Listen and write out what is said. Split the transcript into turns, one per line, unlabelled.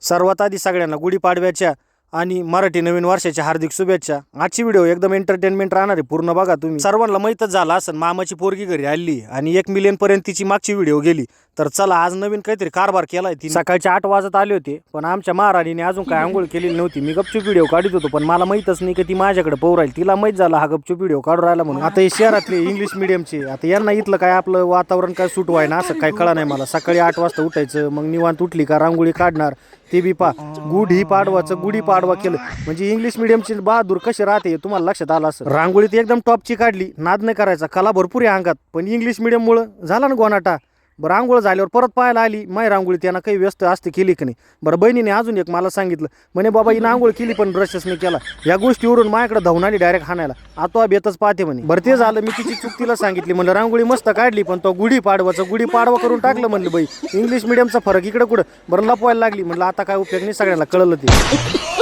सर्वात आधी सगळ्यांना गुढीपाडव्याच्या आणि मराठी नवीन वर्षाच्या हार्दिक शुभेच्छा। आजची व्हिडिओ एकदम एंटरटेनमेंट राहणार आहे, पूर्ण बघा तुम्ही। सर्वांना माहीतच झालं असेल मामाची पोरगी घरी आली आणि 1 मिलियन पर्यंत तिची मागची व्हिडिओ गेली। तर चला आज नवीन काहीतरी कारभार केलाय ती। सकाळचे 8 वाजत आले होते, पण आमच्या महाराणीने अजून काय आंघोळ केलेली नव्हती। मी गपचूप व्हिडिओ काढत होतो, पण मला माहीतच नाही की ती माझ्याकडे पाहू राहील। तिला माहीत झालं हा गपचूप व्हिडिओ काढू राहिला म्हणून। आता हे शहरातले इंग्लिश मीडियमचे, आता यांना इथलं काय आपलं वातावरण काय सूट व्हायना असं काय कळा नाही मला। सकाळी 8 वाजता उठायचं, मग निवांत उठली का रांगोळी काढणार, ते बी पा गुढी पाडवाचं गुढी पाडवा केलं म्हणजे इंग्लिश मीडियमची बहादूर कशी राहते तुम्हाला लक्षात आलं असं। रांगोळी ती एकदम टॉपची काढली, नाद नाही करायचा, कला भरपूर आहे अंगात, पण इंग्लिश मीडियम मुळे झाला ना गोनाटा। बरं आंघोळ झाल्यावर परत पाहायला आली माय रांगोळी, त्यांना काही व्यस्त असते केली की नाही। बरं बहिणीने अजून एक मला सांगितलं, म्हणे बाबा हिनं आंघोळ केली पण ब्रशच नाही केला। या गोष्टीवरून माझ्याकडे धावून आली डायरेक्ट हाणायला, आता बेतच पाहते म्हणे। बरं ते झालं, मी तिची चूक तिला सांगितली, म्हणलं रांगोळी मस्त काढली पण तो गुढी पाडवाचं गुढी पाडवा करून टाकलं म्हणलं। बाई इंग्लिश मीडियमचा फरक इकडे कुठं, बरं लपवायला लागली। म्हणलं आता काय उपयोग नाही, सगळ्यांना कळलं ते।